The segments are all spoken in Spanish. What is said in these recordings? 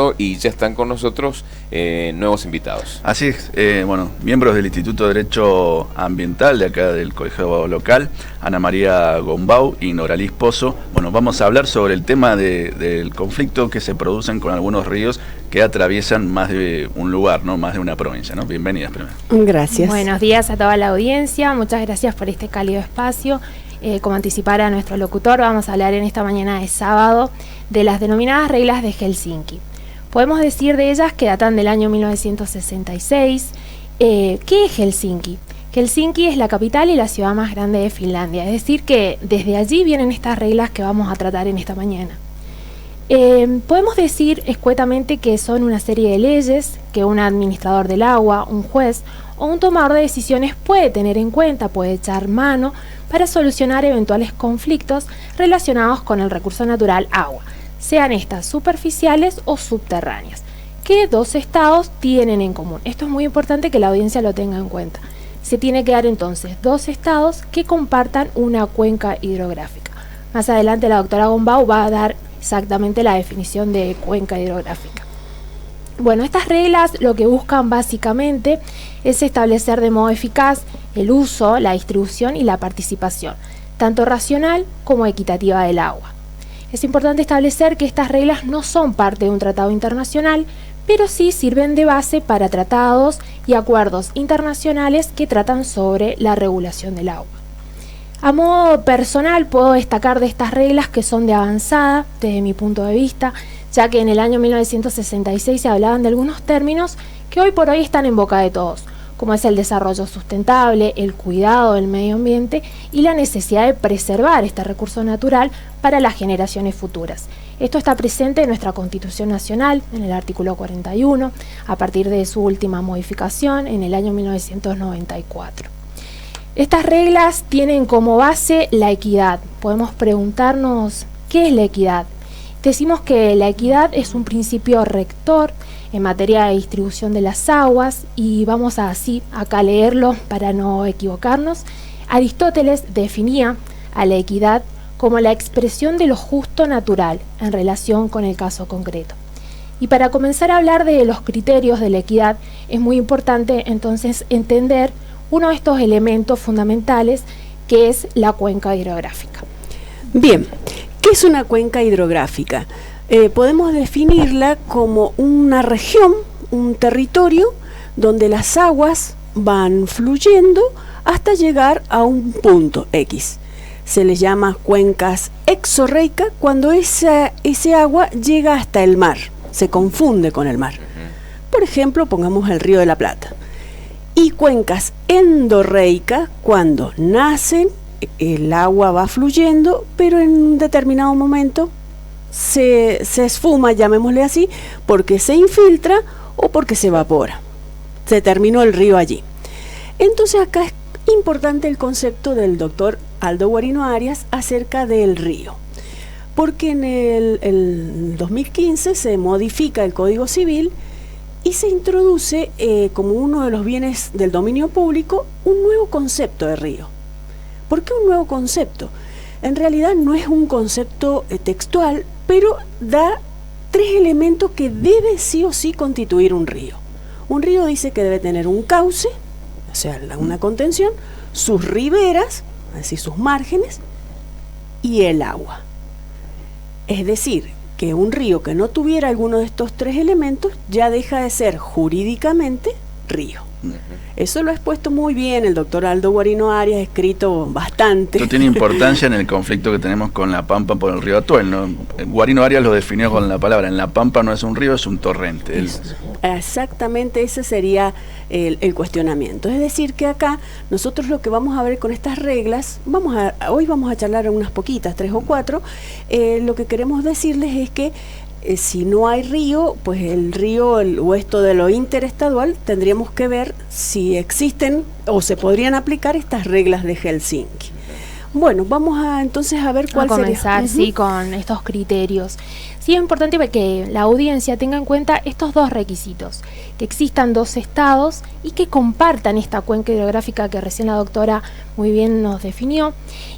Fernando, y ya están con nosotros nuevos invitados. Así es, miembros del Instituto de Derecho Ambiental de acá del Colegio Local, Ana María Gombau y Noralis Pozo. Bueno, vamos a hablar sobre el tema del conflicto que se producen con algunos ríos que atraviesan más de un lugar, ¿no? Más de una provincia, ¿no? Bienvenidas primero. Gracias. Buenos días a toda la audiencia, muchas gracias por este cálido espacio. Como anticipara nuestro locutor, vamos a hablar en esta mañana de sábado de las denominadas reglas de Helsinki. Podemos decir de ellas que datan del año 1966. ¿Qué es Helsinki? Helsinki es la capital y la ciudad más grande de Finlandia, es decir que desde allí vienen estas reglas que vamos a tratar en esta mañana. Podemos decir escuetamente que son una serie de leyes que un administrador del agua, un juez o un tomador de decisiones puede tener en cuenta, puede echar mano para solucionar eventuales conflictos relacionados con el recurso natural agua, sean estas superficiales o subterráneas, que dos estados tienen en común. Esto es muy importante que la audiencia lo tenga en cuenta. Se tiene que dar entonces dos estados que compartan una cuenca hidrográfica. Más adelante la doctora Gombau va a dar exactamente la definición de cuenca hidrográfica. Bueno, estas reglas lo que buscan básicamente es establecer de modo eficaz el uso, la distribución y la participación, tanto racional como equitativa del agua. Es importante establecer que estas reglas no son parte de un tratado internacional, pero sí sirven de base para tratados y acuerdos internacionales que tratan sobre la regulación del agua. A modo personal puedo destacar de estas reglas que son de avanzada desde mi punto de vista, ya que en el año 1966 se hablaban de algunos términos que hoy por hoy están en boca de todos, como es el desarrollo sustentable, el cuidado del medio ambiente y la necesidad de preservar este recurso natural para las generaciones futuras. Esto está presente en nuestra Constitución Nacional, en el artículo 41, a partir de su última modificación en el año 1994. Estas reglas tienen como base la equidad. Podemos preguntarnos, ¿qué es la equidad? Decimos que la equidad es un principio rector en materia de distribución de las aguas y vamos a así acá leerlo para no equivocarnos. Aristóteles definía a la equidad como la expresión de lo justo natural en relación con el caso concreto. Y para comenzar a hablar de los criterios de la equidad es muy importante entonces entender uno de estos elementos fundamentales que es la cuenca hidrográfica. Bien, ¿qué es una cuenca hidrográfica? Podemos definirla como una región, un territorio donde las aguas van fluyendo hasta llegar a un punto X. Se les llama cuencas exorreicas cuando ese agua llega hasta el mar, se confunde con el mar. Por ejemplo, pongamos el Río de la Plata. Y cuencas endorreicas cuando nacen, el agua va fluyendo, pero en un determinado momento se esfuma, llamémosle así, porque se infiltra o porque se evapora. Se terminó el río allí. Entonces acá es importante el concepto del doctor Aldo Guarino Arias acerca del río, porque en el 2015 se modifica el Código Civil y se introduce como uno de los bienes del dominio público un nuevo concepto de río. ¿Por qué un nuevo concepto? En realidad no es un concepto textual, pero da tres elementos que debe sí o sí constituir un río. Un río dice que debe tener un cauce, o sea, una contención, sus riberas, es decir, sus márgenes, y el agua. Es decir, que un río que no tuviera alguno de estos tres elementos ya deja de ser jurídicamente río. Eso lo ha expuesto muy bien el doctor Aldo Guarino Arias, escrito bastante. Esto tiene importancia en el conflicto que tenemos con La Pampa por el río Atuel, ¿no? Guarino Arias lo definió con la palabra, en La Pampa no es un río, es un torrente. Exactamente, ese sería el cuestionamiento. Es decir, que acá nosotros lo que vamos a ver con estas reglas, hoy vamos a charlar unas poquitas, 3 o 4, lo que queremos decirles es que si no hay río, pues el río o esto de lo interestadual, tendríamos que ver si existen o se podrían aplicar estas reglas de Helsinki. Bueno, vamos entonces a ver cuál sería. Vamos a comenzar, sí, con estos criterios. Sí, es importante que la audiencia tenga en cuenta estos dos requisitos, que existan dos estados y que compartan esta cuenca hidrográfica que recién la doctora muy bien nos definió.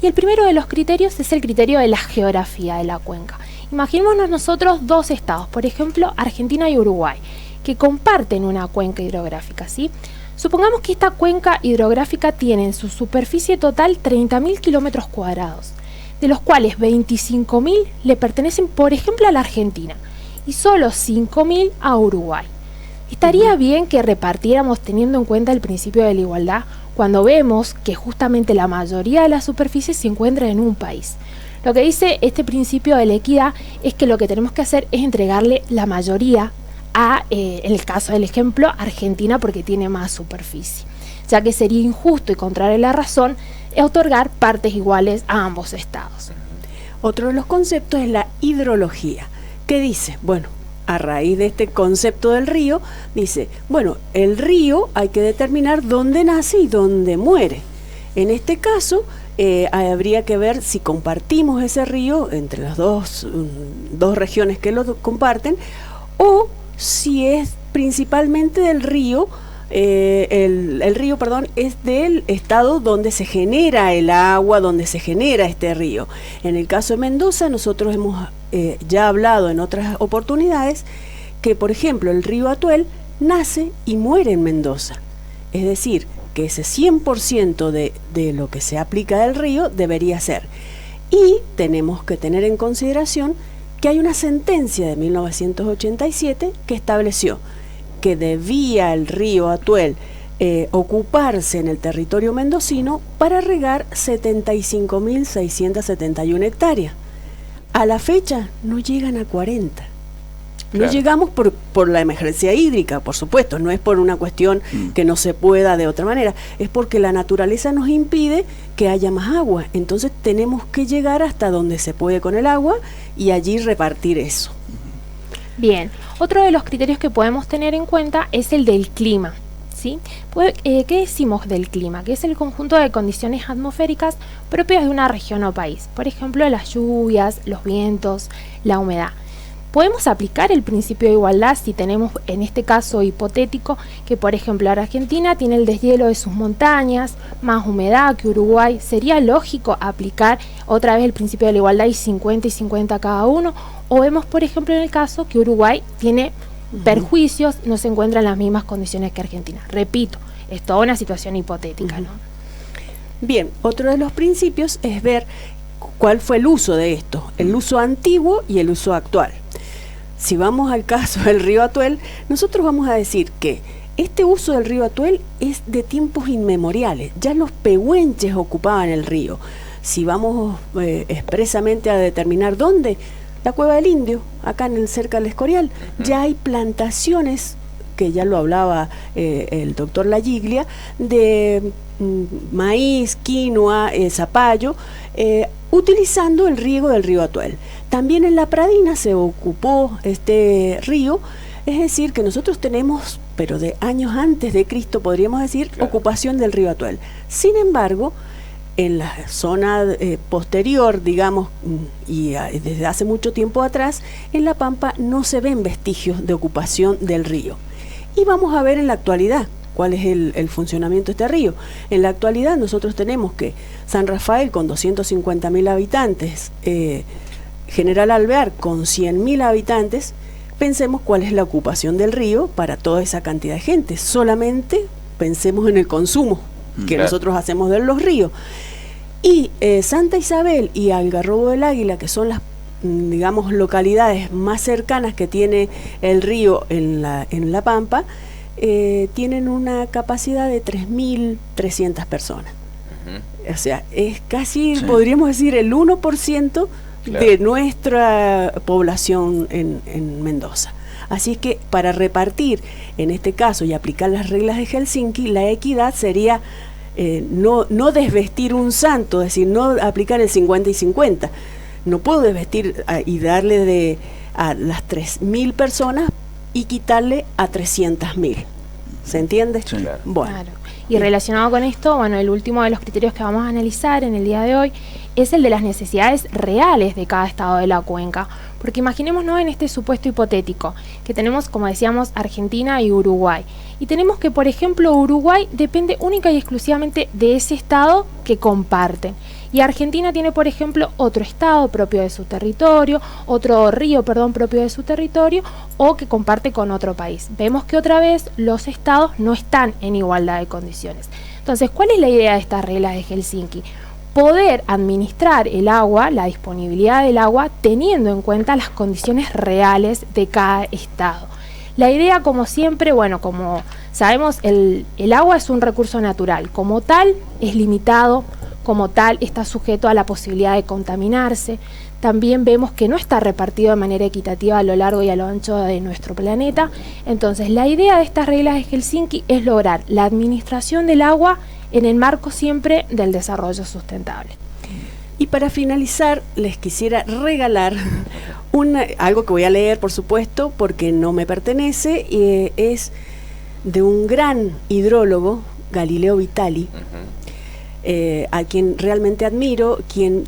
Y el primero de los criterios es el criterio de la geografía de la cuenca. Imaginémonos nosotros dos estados, por ejemplo, Argentina y Uruguay, que comparten una cuenca hidrográfica, ¿sí? Supongamos que esta cuenca hidrográfica tiene en su superficie total 30.000 kilómetros cuadrados, de los cuales 25.000 le pertenecen, por ejemplo, a la Argentina y solo 5.000 a Uruguay. ¿Estaría bien que repartiéramos teniendo en cuenta el principio de la igualdad cuando vemos que justamente la mayoría de la superficie se encuentra en un país? Lo que dice este principio de la equidad es que lo que tenemos que hacer es entregarle la mayoría a, en el caso del ejemplo, Argentina, porque tiene más superficie, ya que sería injusto y contrario a la razón otorgar partes iguales a ambos estados. Otro de los conceptos es la hidrología, que dice, bueno, a raíz de este concepto del río, dice, bueno, el río hay que determinar dónde nace y dónde muere. En este caso, habría que ver si compartimos ese río entre las dos regiones que lo comparten, o si es principalmente del río, el río, perdón, es del estado donde se genera el agua, donde se genera este río. En el caso de Mendoza, nosotros hemos ya hablado en otras oportunidades que, por ejemplo, el río Atuel nace y muere en Mendoza. Es decir, que ese 100% de lo que se aplica del río debería ser. Y tenemos que tener en consideración que hay una sentencia de 1987 que estableció que debía el río Atuel ocuparse en el territorio mendocino para regar 75.671 hectáreas. A la fecha no llegan a 40. No llegamos por la emergencia hídrica, por supuesto, no es por una cuestión que no se pueda de otra manera, es porque la naturaleza nos impide que haya más agua, entonces tenemos que llegar hasta donde se puede con el agua y allí repartir eso. Bien, otro de los criterios que podemos tener en cuenta es el del clima, ¿sí? ¿Qué decimos del clima? Que es el conjunto de condiciones atmosféricas propias de una región o país, por ejemplo, las lluvias, los vientos, la humedad. Podemos aplicar el principio de igualdad si tenemos, en este caso hipotético, que por ejemplo Argentina tiene el deshielo de sus montañas, más humedad que Uruguay. ¿Sería lógico aplicar otra vez el principio de la igualdad y 50 y 50 cada uno? O vemos, por ejemplo, en el caso que Uruguay tiene perjuicios, no se encuentra en las mismas condiciones que Argentina. Repito, es toda una situación hipotética, ¿no? Bien, otro de los principios es ver cuál fue el uso de esto, el uso antiguo y el uso actual. Si vamos al caso del río Atuel, nosotros vamos a decir que este uso del río Atuel es de tiempos inmemoriales. Ya los pehuenches ocupaban el río. Si vamos expresamente a determinar dónde, la Cueva del Indio, acá en el cerca del Escorial, ya hay plantaciones, que ya lo hablaba el doctor Lagiglia, de maíz, quinoa, zapallo, utilizando el riego del río Atuel. También en la Pradina se ocupó este río, es decir, que nosotros tenemos, pero de años antes de Cristo, podríamos decir, ocupación del río Atuel. Sin embargo, en la zona posterior, digamos, y desde hace mucho tiempo atrás, en La Pampa no se ven vestigios de ocupación del río. Y vamos a ver en la actualidad cuál es el funcionamiento de este río. En la actualidad nosotros tenemos que San Rafael con 250.000 habitantes, General Alvear con 100.000 habitantes, pensemos cuál es la ocupación del río para toda esa cantidad de gente. Solamente pensemos en el consumo que nosotros hacemos de los ríos. Y Santa Isabel y Algarrobo del Águila, que son las, digamos, localidades más cercanas que tiene el río en la Pampa, tienen una capacidad de 3.300 personas. O sea, es casi, podríamos decir, el 1% de nuestra población en Mendoza. Así es que para repartir, en este caso, y aplicar las reglas de Helsinki, la equidad sería no desvestir un santo, es decir, no aplicar el 50 y 50. No puedo desvestir y darle a las 3.000 personas y quitarle a 300.000. ¿Se entiende? Sí. Claro. Bueno. Claro. Y relacionado con esto, bueno, el último de los criterios que vamos a analizar en el día de hoy es el de las necesidades reales de cada estado de la cuenca. Porque imaginémonos en este supuesto hipotético, que tenemos, como decíamos, Argentina y Uruguay. Y tenemos que, por ejemplo, Uruguay depende única y exclusivamente de ese estado que comparten. Y Argentina tiene, por ejemplo, otro estado propio de su territorio, otro río, propio de su territorio, o que comparte con otro país. Vemos que otra vez los estados no están en igualdad de condiciones. Entonces, ¿cuál es la idea de estas reglas de Helsinki? Poder administrar el agua, la disponibilidad del agua, teniendo en cuenta las condiciones reales de cada estado. La idea, como siempre, bueno, como sabemos, el agua es un recurso natural, como tal es limitado, como tal está sujeto a la posibilidad de contaminarse. También vemos que no está repartido de manera equitativa a lo largo y a lo ancho de nuestro planeta. Entonces, la idea de estas reglas de Helsinki es lograr la administración del agua en el marco siempre del desarrollo sustentable. Y para finalizar, les quisiera regalar algo que voy a leer, por supuesto, porque no me pertenece, es de un gran hidrólogo, Galileo Vitali, a quien realmente admiro, quien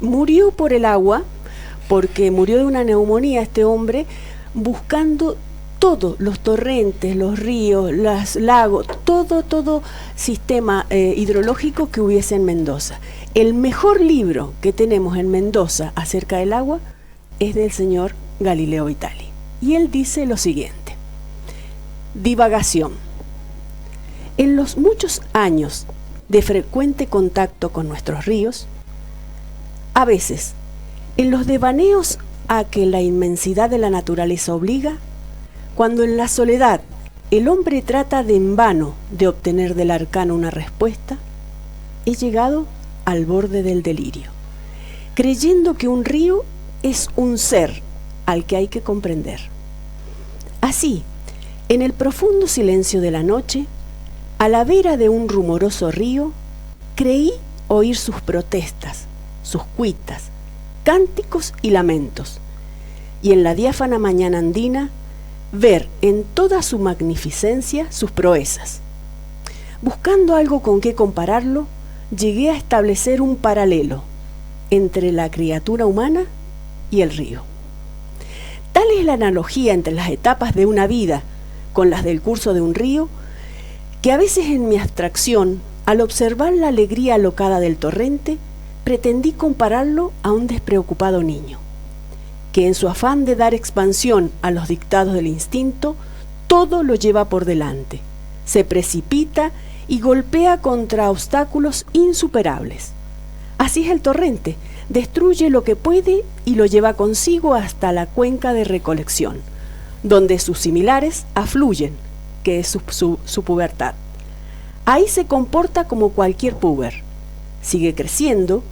murió por el agua, porque murió de una neumonía este hombre, buscando todos los torrentes, los ríos, los lagos, todo sistema hidrológico que hubiese en Mendoza. El mejor libro que tenemos en Mendoza acerca del agua es del señor Galileo Vitali. Y él dice lo siguiente: divagación. En los muchos años de frecuente contacto con nuestros ríos, a veces, en los devaneos a que la inmensidad de la naturaleza obliga, cuando en la soledad el hombre trata de en vano de obtener del arcano una respuesta, he llegado al borde del delirio, creyendo que un río es un ser al que hay que comprender. Así, en el profundo silencio de la noche, a la vera de un rumoroso río, creí oír sus protestas, sus cuitas, cánticos y lamentos, y en la diáfana mañana andina, ver en toda su magnificencia sus proezas. Buscando algo con qué compararlo, llegué a establecer un paralelo entre la criatura humana y el río. Tal es la analogía entre las etapas de una vida con las del curso de un río, que a veces en mi abstracción, al observar la alegría alocada del torrente, pretendí compararlo a un despreocupado niño, que en su afán de dar expansión a los dictados del instinto, todo lo lleva por delante, se precipita y golpea contra obstáculos insuperables. Así es el torrente, destruye lo que puede y lo lleva consigo hasta la cuenca de recolección, donde sus similares afluyen, que es su pubertad. Ahí se comporta como cualquier puber, sigue creciendo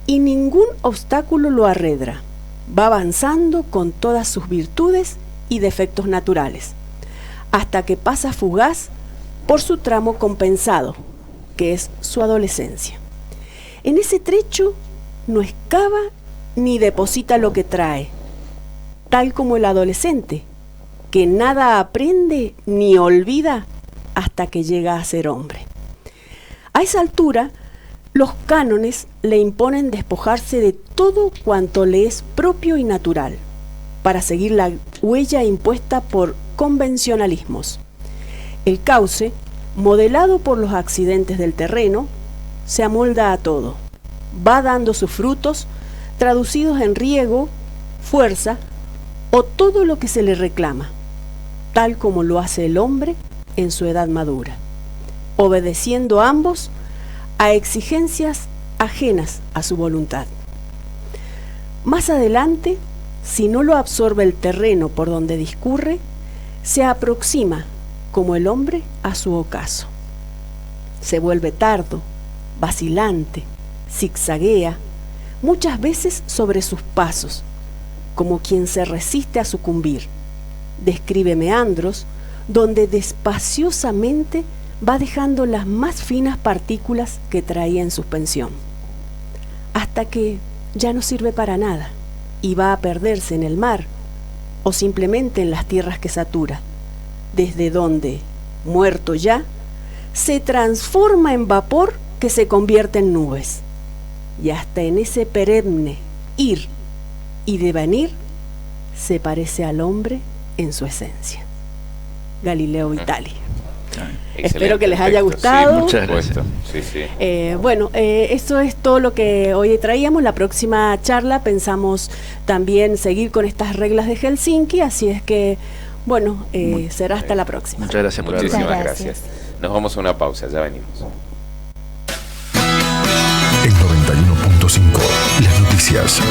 y ningún obstáculo lo arredra. Va avanzando con todas sus virtudes y defectos naturales, hasta que pasa fugaz por su tramo compensado, que es su adolescencia. En ese trecho no excava ni deposita lo que trae, tal como el adolescente, que nada aprende ni olvida hasta que llega a ser hombre. A esa altura, los cánones le imponen despojarse de todo cuanto le es propio y natural, para seguir la huella impuesta por convencionalismos. El cauce, modelado por los accidentes del terreno, se amolda a todo, va dando sus frutos, traducidos en riego, fuerza o todo lo que se le reclama, tal como lo hace el hombre en su edad madura, obedeciendo ambos a exigencias ajenas a su voluntad. Más adelante, si no lo absorbe el terreno por donde discurre, se aproxima como el hombre a su ocaso. Se vuelve tardo, vacilante, zigzaguea, muchas veces sobre sus pasos, como quien se resiste a sucumbir. Describe meandros donde despaciosamente va dejando las más finas partículas que traía en suspensión, hasta que ya no sirve para nada y va a perderse en el mar o simplemente en las tierras que satura, desde donde, muerto ya, se transforma en vapor que se convierte en nubes. Y hasta en ese perenne ir y devenir se parece al hombre en su esencia. Galileo Vitali. Espero que les haya gustado. Sí, muchas gracias. Sí, sí. Bueno, eso es todo lo que hoy traíamos. La próxima charla pensamos también seguir con estas reglas de Helsinki, así es que, bueno, será hasta la próxima. Muchas gracias por haber venido. Muchísimas gracias. Nos vamos a una pausa, ya venimos. El 91.5, las noticias.